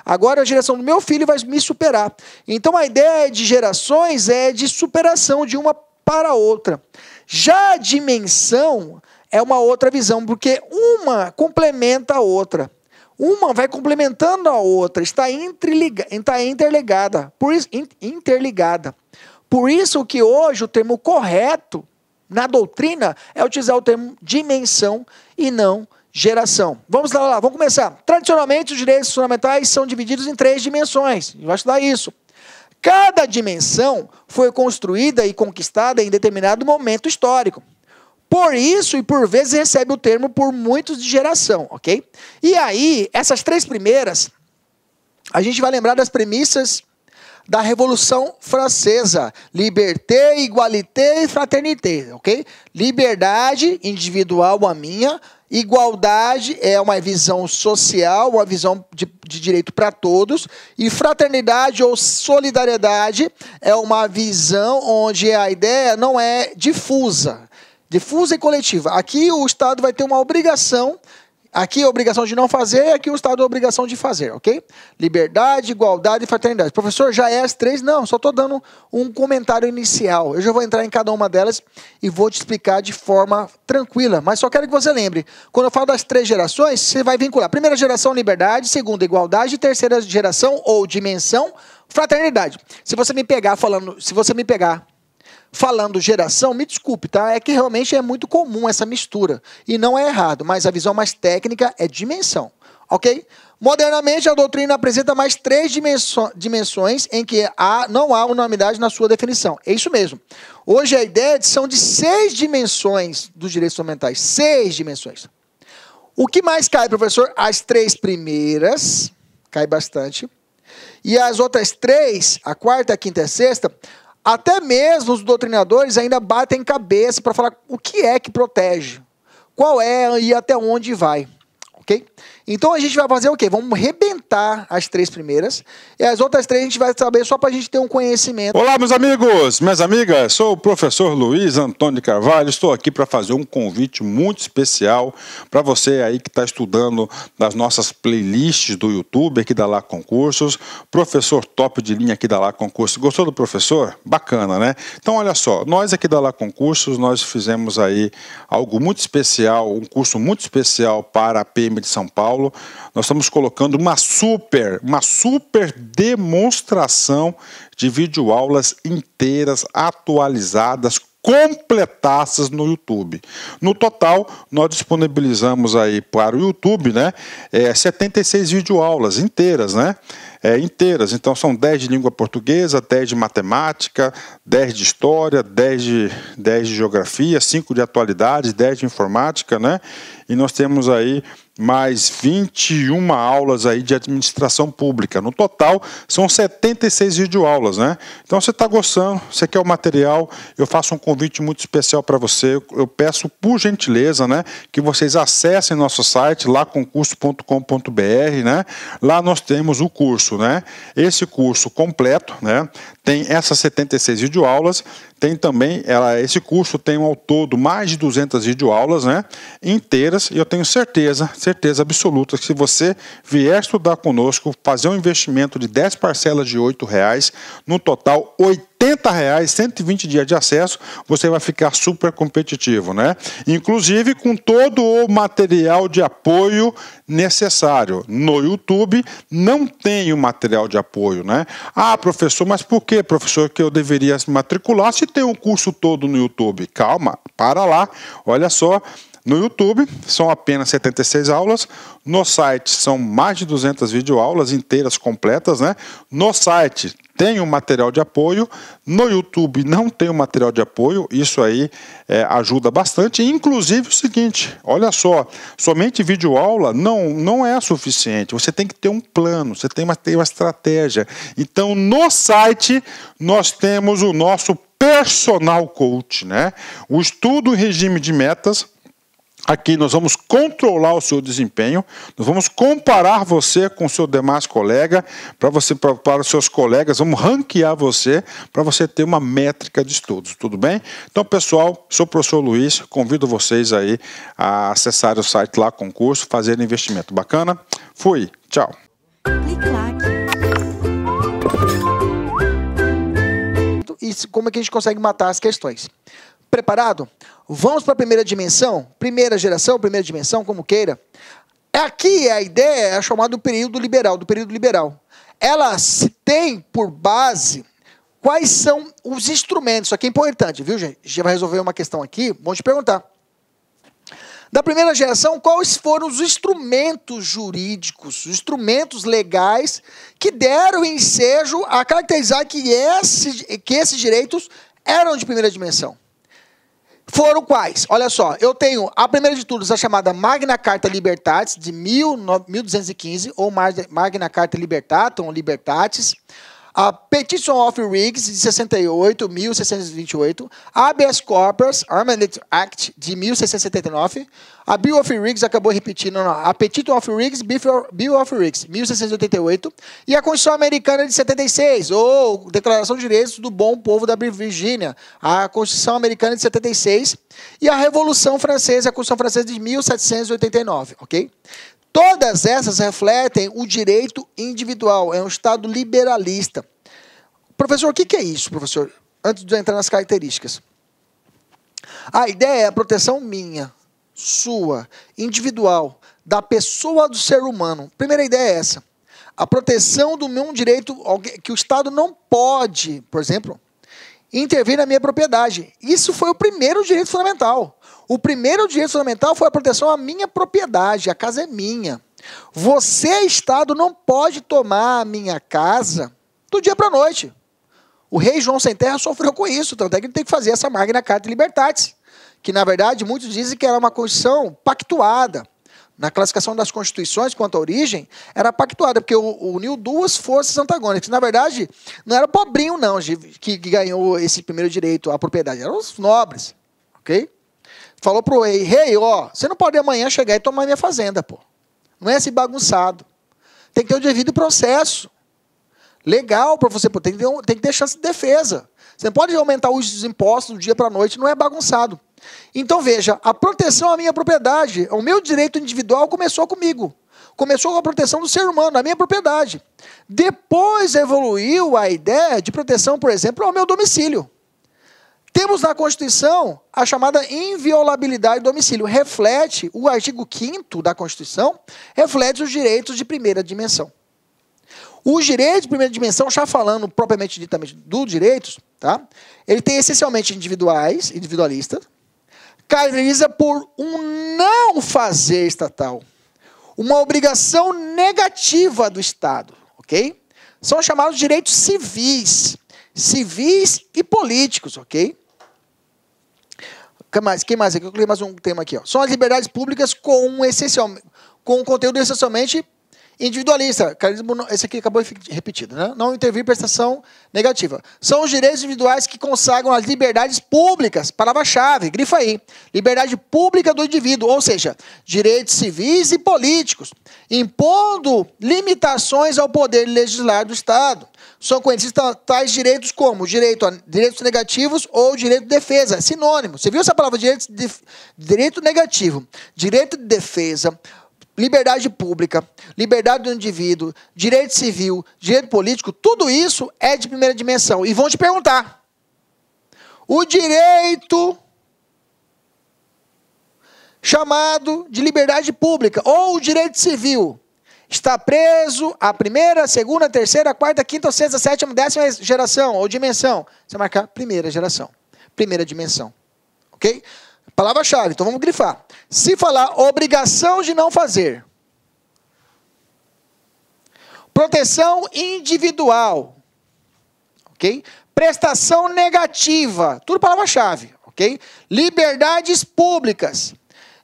Agora a geração do meu filho vai me superar. Então a ideia de gerações é de superação de uma para a outra. Já a dimensão é uma outra visão, porque uma complementa a outra. Uma vai complementando a outra, está interligada. Por isso que hoje o termo correto na doutrina é utilizar o termo dimensão e não geração. Vamos lá, vamos começar. Tradicionalmente, os direitos fundamentais são divididos em 3 dimensões. A gente vai estudar isso. Cada dimensão foi construída e conquistada em determinado momento histórico. Por isso, e por vezes, recebe o termo por muitos de geração, ok? E aí, essas 3 primeiras, a gente vai lembrar das premissas da Revolução Francesa. Liberté, igualité e fraternité, ok? Liberdade individual, a minha. Igualdade é uma visão social, uma visão de direito para todos. E fraternidade ou solidariedade é uma visão onde a ideia não é difusa e coletiva. Aqui o Estado vai ter uma obrigação. Aqui a obrigação de não fazer, aqui o Estado a obrigação de fazer, ok? Liberdade, igualdade e fraternidade. Professor, já é as 3? Não, só estou dando um comentário inicial. Eu já vou entrar em cada uma delas e vou te explicar de forma tranquila. Mas só quero que você lembre, quando eu falo das 3 gerações, você vai vincular. Primeira geração, liberdade. Segunda, igualdade. Terceira geração, ou dimensão, fraternidade. Se você me pegar falando geração, me desculpe, tá? É que realmente é muito comum essa mistura. E não é errado, mas a visão mais técnica é dimensão, ok? Modernamente, a doutrina apresenta mais 3 dimensões em que não há unanimidade na sua definição. É isso mesmo. Hoje a ideia são de 6 dimensões dos direitos fundamentais. 6 dimensões. O que mais cai, professor? As 3 primeiras, cai bastante. E as outras 3, a quarta, a quinta e a sexta, até mesmo os doutrinadores ainda batem cabeça para falar o que é que protege, qual é e até onde vai. ok? Então a gente vai fazer o quê? Vamos rebentar as 3 primeiras e as outras 3 a gente vai saber só para a gente ter um conhecimento. Olá, meus amigos, minhas amigas, sou o professor Luiz Antônio de Carvalho, estou aqui para fazer um convite muito especial para você aí que está estudando nas nossas playlists do YouTube aqui da Lá Concursos, professor top de linha aqui da Lá Concursos. Gostou do professor? Bacana, né? Então olha só, nós aqui da Lá Concursos, nós fizemos aí algo muito especial, um curso muito especial para a PM de São Paulo. Nós estamos colocando uma super demonstração de videoaulas inteiras, atualizadas, completadas no YouTube. No total, nós disponibilizamos aí para o YouTube, né, 76 videoaulas inteiras, né? Inteiras. Então são 10 de língua portuguesa, 10 de matemática, 10 de história, 10 de geografia, 5 de atualidades, 10 de informática, né? E nós temos aí mais 21 aulas aí de administração pública. No total, são 76 videoaulas, né? Então, você está gostando, você quer o material, eu faço um convite muito especial para você. Eu peço, por gentileza, né, que vocês acessem nosso site, laconcurso.com.br, né? Lá nós temos o curso, né? Esse curso completo, né? Tem essas 76 videoaulas, tem também, esse curso tem ao todo mais de 200 videoaulas, né, inteiras, e eu tenho certeza absoluta que se você vier estudar conosco, fazer um investimento de 10 parcelas de R$8, no total R$80, 120 dias de acesso, você vai ficar super competitivo, né? Inclusive com todo o material de apoio necessário. No YouTube não tem o material de apoio, né? Ah, professor, mas por que, professor, que eu deveria se matricular se tem um curso todo no YouTube? Calma, para lá, olha só. No YouTube são apenas 76 aulas, no site são mais de 200 videoaulas inteiras, completas, né? No site tem um material de apoio, no YouTube não tem um material de apoio, isso aí ajuda bastante. Inclusive o seguinte, olha só, somente videoaula não é suficiente, você tem que ter um plano, você tem que ter uma estratégia. Então no site nós temos o nosso personal coach, né? O estudo em regime de metas. Aqui nós vamos controlar o seu desempenho, nós vamos comparar você com o seu demais colega, para os seus colegas, vamos ranquear você, para você ter uma métrica de estudos, tudo bem? Então, pessoal, sou o professor Luiz, convido vocês aí a acessar o site Lá Concurso, fazer investimento. Bacana? Fui, tchau. E como é que a gente consegue matar as questões? Preparado? Vamos para a primeira dimensão, primeira geração, primeira dimensão, como queira. Aqui a ideia é chamada do período liberal, Ela tem por base quais são os instrumentos. Isso aqui é importante, viu, gente? A gente vai resolver uma questão aqui, vou te perguntar. Da primeira geração, quais foram os instrumentos jurídicos, os instrumentos legais que deram ensejo a caracterizar que esses direitos eram de primeira dimensão? Foram quais? Olha só, eu tenho a primeira de todas, a chamada Magna Carta Libertatis, de 1215, ou Magna Carta Libertatum, Libertatis, a Petition of Riggs, de 68, 1628, a Habeas Corpus Amendment Act, de 1679, a Bill of Riggs, acabou repetindo, a Petition of Riggs, Bill of Riggs, 1688, e a Constituição Americana de 76, ou Declaração de Direitos do Bom Povo da Virgínia, a Constituição Americana de 76, e a Revolução Francesa, a Constituição Francesa de 1789, ok? Todas essas refletem o direito individual, é um Estado liberalista. Professor, o que é isso, professor? Antes de eu entrar nas características. A ideia é a proteção minha, sua, individual, da pessoa, do ser humano. Primeira ideia é essa. A proteção do meu direito, que o Estado não pode, por exemplo, intervir na minha propriedade. Isso foi o primeiro direito fundamental. O primeiro direito fundamental foi a proteção à minha propriedade, a casa é minha. Você, Estado, não pode tomar a minha casa do dia para a noite. O rei João Sem Terra sofreu com isso, tanto é que ele tem que fazer essa Magna Carta Libertatis, que, na verdade, muitos dizem que era uma Constituição pactuada. Na classificação das constituições, quanto à origem, era pactuada, porque uniu duas forças antagônicas. Na verdade, não era o pobrinho, não, que ganhou esse primeiro direito à propriedade, eram os nobres, ok? Falou pro rei, ó, você não pode amanhã chegar e tomar minha fazenda, pô. Não é assim bagunçado. Tem que ter o devido processo. Legal para você, tem que ter chance de defesa. Você não pode aumentar os impostos do dia para a noite, não é bagunçado. Então, veja, a proteção à minha propriedade, o meu direito individual começou comigo. Começou com a proteção do ser humano, a minha propriedade. Depois evoluiu a ideia de proteção, por exemplo, ao meu domicílio. Temos na Constituição a chamada inviolabilidade do domicílio. Reflete, o artigo 5º da Constituição, reflete os direitos de primeira dimensão. Os direitos de primeira dimensão, já falando propriamente ditamente dos direitos, tá? Ele tem essencialmente individualistas, caracteriza por um não fazer estatal, uma obrigação negativa do Estado, ok? São chamados direitos civis e políticos, ok? Quem mais aqui? Eu coloquei mais um tema aqui, ó. São as liberdades públicas com um conteúdo essencialmente individualista. Esse aqui acabou repetido, né? Não intervir prestação negativa. São os direitos individuais que consagram as liberdades públicas. Palavra-chave, grifa aí. Liberdade pública do indivíduo, ou seja, direitos civis e políticos, impondo limitações ao poder legislar do Estado. São conhecidos tais direitos como direitos negativos ou direito de defesa. Sinônimo. Você viu essa palavra? Direito negativo. Direito de defesa, liberdade pública, liberdade do indivíduo, direito civil, direito político, tudo isso é de primeira dimensão. E vão te perguntar, o direito chamado de liberdade pública ou o direito civil está preso à primeira, segunda, terceira, quarta, quinta, sexta, sétima, 10ª geração ou dimensão. Você marcar primeira geração, primeira dimensão. Ok? Palavra-chave, então vamos grifar. Se falar obrigação de não fazer, proteção individual, ok? Prestação negativa, tudo palavra-chave, ok? Liberdades públicas,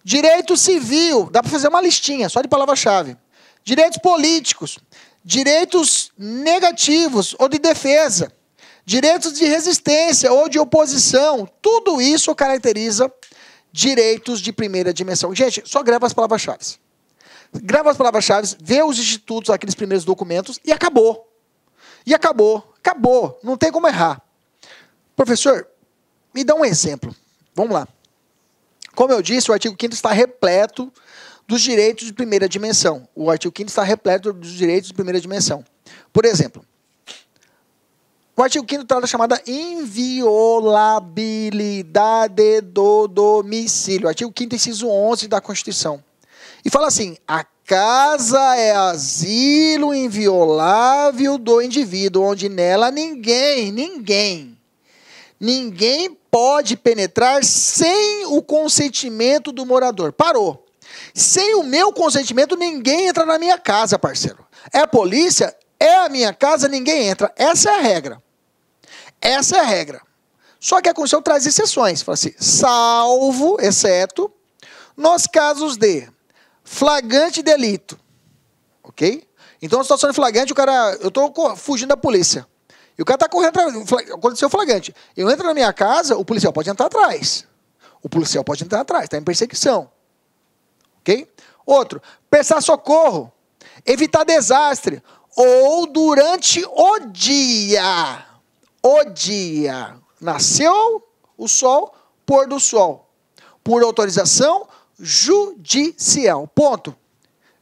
direito civil, dá para fazer uma listinha só de palavra-chave. Direitos políticos, direitos negativos ou de defesa, direitos de resistência ou de oposição, tudo isso caracteriza direitos de primeira dimensão. Gente, só grava as palavras-chave. Grava as palavras-chave, vê os institutos, aqueles primeiros documentos, e acabou. E acabou. Acabou. Não tem como errar. Professor, me dá um exemplo. Vamos lá. Como eu disse, o artigo 5º está repleto dos direitos de primeira dimensão. O artigo 5º está repleto dos direitos de primeira dimensão. Por exemplo, o artigo 5º trata da chamada inviolabilidade do domicílio. Artigo 5º, inciso 11 da Constituição. E fala assim, a casa é asilo inviolável do indivíduo, onde nela ninguém pode penetrar sem o consentimento do morador. Parou. Sem o meu consentimento, ninguém entra na minha casa, parceiro. É a polícia, é a minha casa, ninguém entra. Essa é a regra. Essa é a regra. Só que a Constituição traz exceções. Fala assim, salvo, exceto, nos casos de flagrante delito. Ok? Então, na situação de flagrante, eu estou fugindo da polícia. E o cara está correndo, aconteceu flagrante. Eu entro na minha casa, o policial pode entrar atrás. O policial pode entrar atrás, está em perseguição. Ok? Outro, prestar socorro, evitar desastre, ou durante o dia. O dia. Nasceu o sol, pôr do sol. Por autorização judicial. Ponto.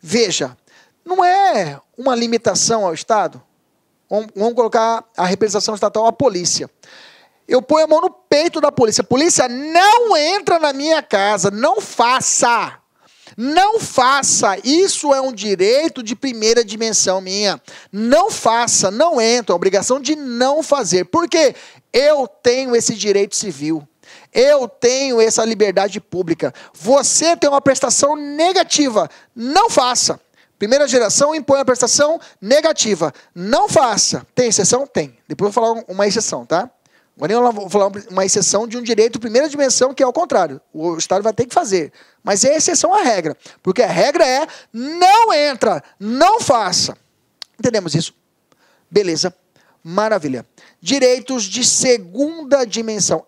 Veja, não é uma limitação ao Estado. Vamos colocar a representação estatal à polícia. Eu ponho a mão no peito da polícia. Polícia, não entra na minha casa. Não faça. Não faça. Isso é um direito de primeira dimensão minha. Não faça, não entra. É obrigação de não fazer. Por quê? Eu tenho esse direito civil. Eu tenho essa liberdade pública. Você tem uma prestação negativa. Não faça. Primeira geração impõe a prestação negativa. Não faça. Tem exceção? Tem. Depois eu vou falar uma exceção, tá? Agora eu vou falar uma exceção de um direito de primeira dimensão, que é o contrário. O Estado vai ter que fazer. Mas é exceção à regra. Porque a regra é, não entra, não faça. Entendemos isso? Beleza. Maravilha. Direitos de segunda dimensão.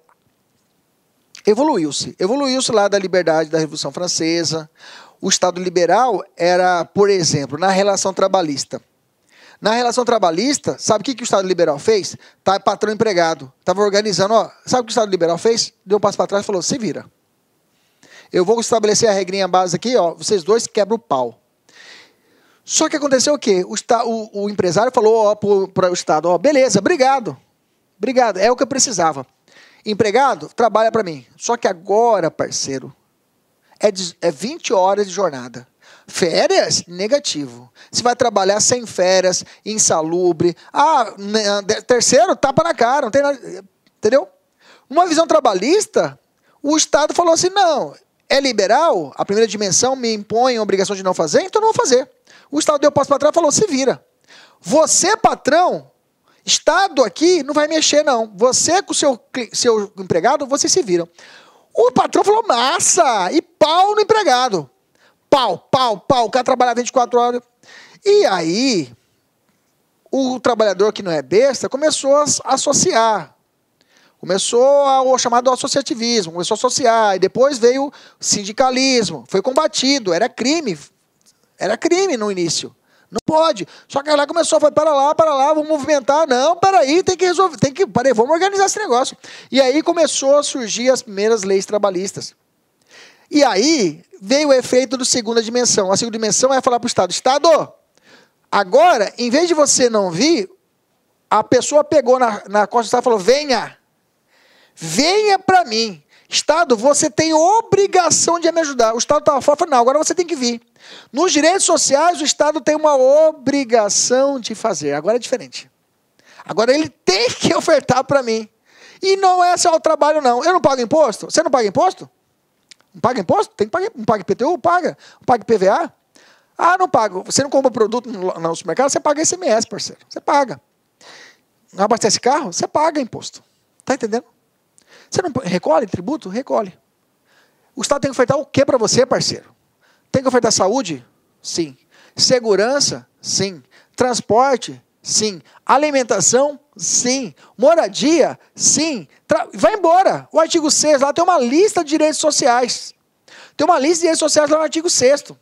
Evoluiu-se. Evoluiu-se lá da liberdade da Revolução Francesa. o Estado liberal era, por exemplo, na relação trabalhista. Na relação trabalhista, sabe o que o Estado liberal fez? Tá, patrão empregado. Estava organizando, ó. Sabe o que o Estado liberal fez? Deu um passo para trás e falou, se vira. Eu vou estabelecer a regrinha base aqui, ó. Vocês dois quebram o pau. Só que aconteceu o quê? O empresário falou para o Estado, ó, beleza, obrigado. Obrigado, é o que eu precisava. Empregado, trabalha para mim. Só que agora, parceiro, é 20 horas de jornada. Férias? Negativo. Você vai trabalhar sem férias, insalubre. Terceiro, tapa na cara. Não tem nada, entendeu? Uma visão trabalhista, o Estado falou assim, não, é liberal, a primeira dimensão me impõe a obrigação de não fazer, então não vou fazer. O Estado deu passo para trás e falou, se vira. Você, patrão, Estado aqui não vai mexer, não. Você com o seu empregado, vocês se viram. O patrão falou, massa, e pau no empregado. Pau. O cara trabalha 24 horas. E aí, o trabalhador que não é besta começou a associar. Começou o chamado associativismo, começou a associar. E depois veio o sindicalismo. Foi combatido, era crime. Era crime no início. Não pode. Só que ela começou, foi para lá, vamos movimentar. Não, peraí, tem que resolver, vamos organizar esse negócio. E aí começou a surgir as primeiras leis trabalhistas. E aí veio o efeito da segunda dimensão. A segunda dimensão é falar para o Estado, Estado, agora, em vez de você não vir, a pessoa pegou na costa do Estado e falou, venha para mim. Estado, você tem obrigação de me ajudar. O Estado estava fora, falou, não, agora você tem que vir. Nos direitos sociais, o Estado tem uma obrigação de fazer. Agora é diferente. Agora ele tem que ofertar para mim. E não é só o trabalho, não. Eu não pago imposto? Você não paga imposto? Não paga imposto? Tem que pagar. Não paga IPTU? Paga. Não paga IPVA? Ah, não pago. Você não compra produto no supermercado? Você paga ICMS, parceiro. Você paga. Não abastece carro? Você paga imposto. Está entendendo? Você não recolhe tributo? Recolhe. O Estado tem que ofertar o que para você, parceiro? Tem que ofertar saúde? Sim. Segurança? Sim. Transporte? Sim. Alimentação? Sim. Moradia? Sim. Vai embora. O artigo 6 lá tem uma lista de direitos sociais. Tem uma lista de direitos sociais lá no artigo 6º.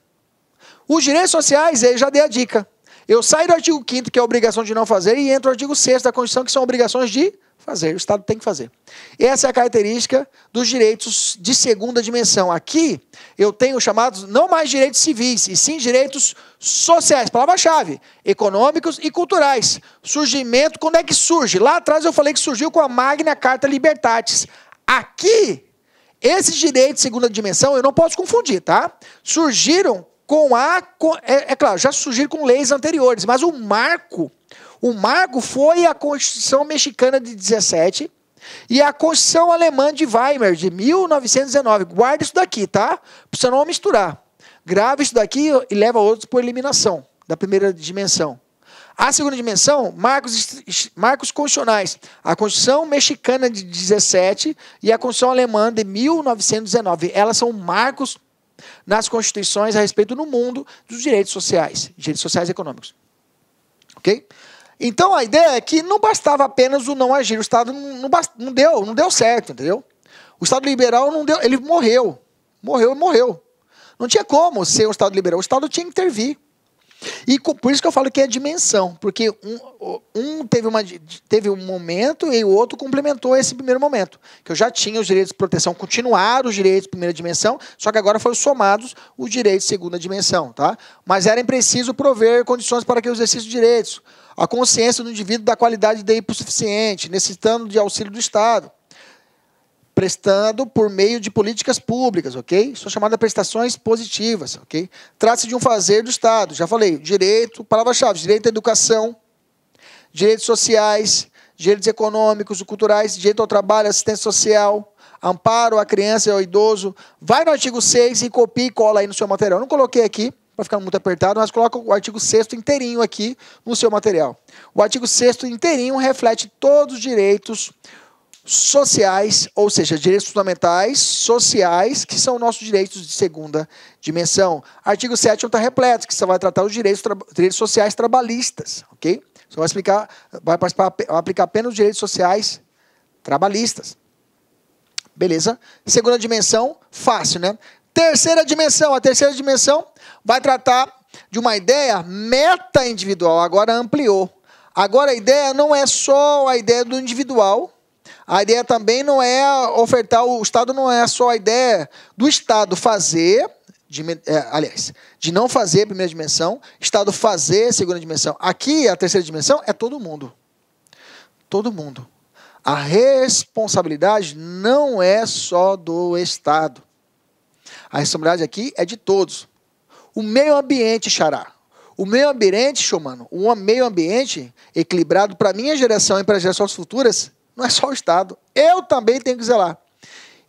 Os direitos sociais, eu já dei a dica. Eu saio do artigo 5º, que é a obrigação de não fazer, e entro no artigo 6º da Constituição, que são obrigações de fazer. O Estado tem que fazer. Essa é a característica dos direitos de segunda dimensão. Aqui, eu tenho chamados não mais direitos civis, e sim direitos sociais. Palavra-chave. Econômicos e culturais. Surgimento, quando é que surge? Lá atrás eu falei que surgiu com a Magna Carta Libertatis. Aqui, esses direitos de segunda dimensão, eu não posso confundir, tá? Surgiram é claro, já surgiram com leis anteriores, mas o marco foi a Constituição Mexicana de 17 e a Constituição Alemã de Weimar, de 1919. Guarda isso daqui, tá? Para você não misturar. Grava isso daqui e leva outros por eliminação da primeira dimensão. A segunda dimensão, marcos constitucionais. A Constituição Mexicana de 17 e a Constituição Alemã de 1919. Elas são marcos nas constituições a respeito no mundo dos direitos sociais e econômicos. Ok? Então, a ideia é que não bastava apenas o não agir. O Estado não deu certo, entendeu? O Estado liberal não deu, ele morreu. Morreu. Não tinha como ser um Estado liberal. O Estado tinha que intervir. E por isso que eu falo que é dimensão. Porque um teve um momento e o outro complementou esse primeiro momento. Que eu já tinha os direitos de proteção, continuaram os direitos de primeira dimensão, só que agora foram somados os direitos de segunda dimensão. Tá? Mas era preciso prover condições para que o exercício de direitos, a consciência do indivíduo da qualidade de hipossuficiente, necessitando de auxílio do Estado, prestando por meio de políticas públicas, ok? São chamadas prestações positivas, ok? Trata-se de um fazer do Estado, já falei, direito, palavra-chave, direito à educação, direitos sociais, direitos econômicos e culturais, direito ao trabalho, assistência social, amparo à criança e ao idoso. Vai no artigo 6 e copia e cola aí no seu material. Eu não coloquei aqui, para ficar muito apertado, mas coloca o artigo 6º inteirinho aqui no seu material. O artigo 6º inteirinho reflete todos os direitos sociais, ou seja, direitos fundamentais, sociais, que são nossos direitos de segunda dimensão. Artigo 7º está repleto, que você vai tratar os direitos sociais trabalhistas, ok? Você vai aplicar apenas os direitos sociais trabalhistas. Beleza? Segunda dimensão, fácil, né? Terceira dimensão. A terceira dimensão vai tratar de uma ideia meta-individual. Agora ampliou. Agora a ideia não é só a ideia do individual. A ideia também não é ofertar, o Estado não é só a ideia do Estado fazer, de não fazer, primeira dimensão, Estado fazer, segunda dimensão. Aqui, a terceira dimensão é todo mundo. Todo mundo. A responsabilidade não é só do Estado. A responsabilidade aqui é de todos. O meio ambiente, xará. O meio ambiente, Xomano, um meio ambiente equilibrado para a minha geração e para as gerações futuras, não é só o Estado. Eu também tenho que zelar.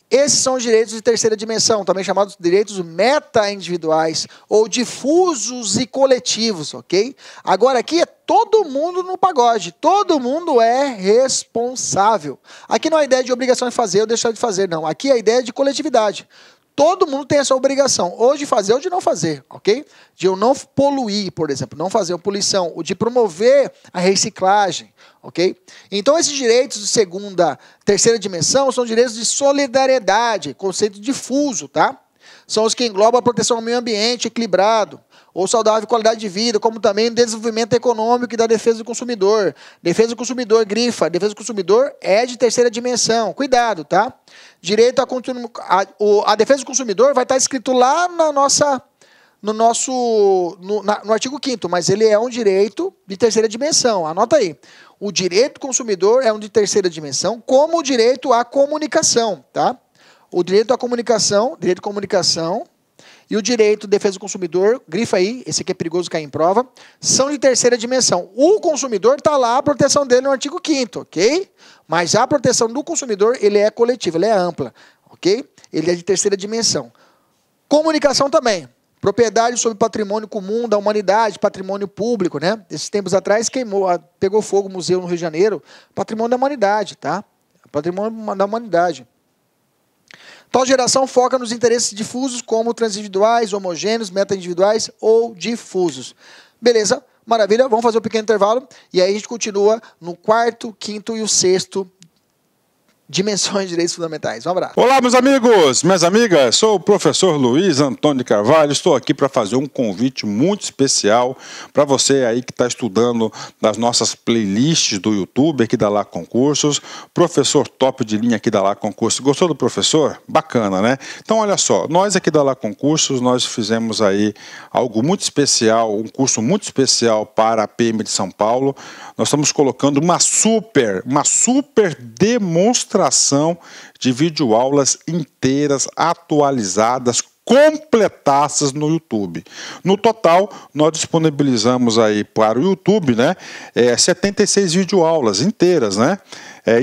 Esses são os direitos de terceira dimensão, também chamados direitos meta-individuais, ou difusos e coletivos, ok? Agora aqui é todo mundo no pagode, todo mundo é responsável. Aqui não é a ideia de obrigação de fazer ou deixar de fazer, não. Aqui é a ideia de coletividade. Todo mundo tem essa obrigação, ou de fazer ou de não fazer, ok? De eu não poluir, por exemplo, não fazer uma poluição, ou de promover a reciclagem, ok? Então, esses direitos de segunda, terceira dimensão são direitos de solidariedade, conceito difuso, tá? São os que englobam a proteção ao meio ambiente equilibrado, ou saudável qualidade de vida, como também o desenvolvimento econômico e da defesa do consumidor. Defesa do consumidor, grifa, defesa do consumidor é de terceira dimensão. Cuidado, tá? Direito a defesa do consumidor vai estar escrito lá no artigo 5º, mas ele é um direito de terceira dimensão. Anota aí. O direito do consumidor é um de terceira dimensão, como o direito à comunicação, tá? O direito à comunicação, e o direito de defesa do consumidor, grifa aí, esse aqui é perigoso cair em prova, são de terceira dimensão. O consumidor está lá, a proteção dele no artigo 5º, ok? Mas a proteção do consumidor, ele é coletiva, ele é ampla, ok? Ele é de terceira dimensão. Comunicação também. Propriedade sobre patrimônio comum da humanidade, patrimônio público, né? Esses tempos atrás pegou fogo o museu no Rio de Janeiro, patrimônio da humanidade, tá? Patrimônio da humanidade. Tal geração foca nos interesses difusos como transindividuais, homogêneos, meta-individuais ou difusos. Beleza, maravilha, vamos fazer um pequeno intervalo e aí a gente continua no quarto, quinto e o sexto dimensões de direitos fundamentais. Um abraço. Olá, meus amigos, minhas amigas, sou o professor Luiz Antônio de Carvalho, estou aqui para fazer um convite muito especial para você aí que está estudando nas nossas playlists do YouTube aqui da Lá Concursos, professor top de linha aqui da Lá Concursos. Gostou do professor? Bacana, né? Então, olha só, nós aqui da Lá Concursos, nós fizemos aí algo muito especial, um curso muito especial para a PM de São Paulo. Nós estamos colocando uma super demonstração de videoaulas inteiras, atualizadas, completadas no YouTube. No total, nós disponibilizamos aí para o YouTube, né, 76 videoaulas inteiras, né?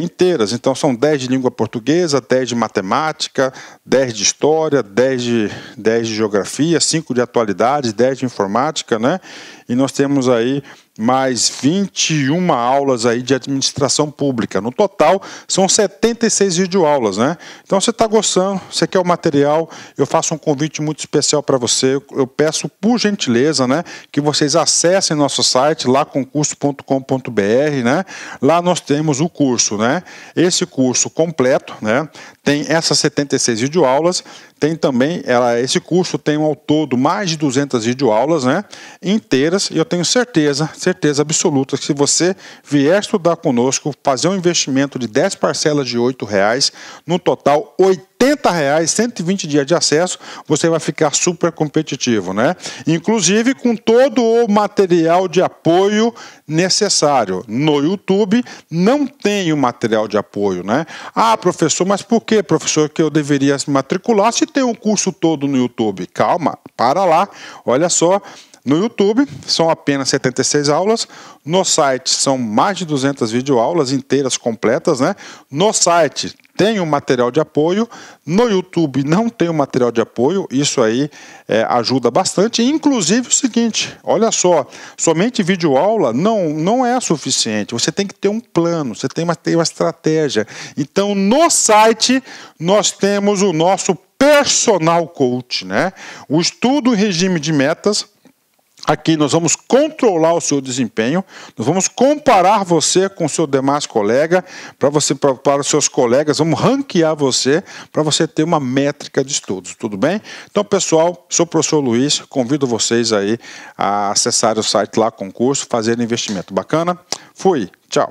Inteiras, então são 10 de língua portuguesa, 10 de matemática, 10 de história, 10 de geografia, 5 de atualidades, 10 de informática, né? E nós temos aí mais 21 aulas aí de administração pública. No total, são 76 videoaulas, né? Então, você está gostando, você quer o material, eu faço um convite muito especial para você. Eu peço, por gentileza, né, que vocês acessem nosso site, laconcurso.com.br, né? Lá nós temos o curso, né? Esse curso completo, né? Tem essas 76 videoaulas, tem também, esse curso tem ao todo mais de 200 videoaulas, né, inteiras, e eu tenho certeza absoluta que se você vier estudar conosco, fazer um investimento de 10 parcelas de R$ 8,00, no total R$ 80,00, 120 dias de acesso, você vai ficar super competitivo, né? Inclusive com todo o material de apoio necessário. No YouTube não tem o material de apoio, né? Ah, professor, mas por que, professor, que eu deveria se matricular se tem um curso todo no YouTube? Calma, para lá, olha só. No YouTube são apenas 76 aulas, no site são mais de 200 videoaulas inteiras, completas, né? No site tem um material de apoio, no YouTube não tem um material de apoio, isso aí ajuda bastante. Inclusive o seguinte, olha só, somente videoaula não é suficiente, você tem que ter um plano, você tem que ter uma estratégia. Então no site nós temos o nosso personal coach, né? O estudo em regime de metas, Aqui nós vamos controlar o seu desempenho, nós vamos comparar você com o seu demais colega, para os seus colegas, vamos ranquear você para você ter uma métrica de estudos, tudo bem? Então, pessoal, sou o professor Luiz, convido vocês aí a acessarem o site lá, concurso, fazer investimento. Bacana? Fui, tchau.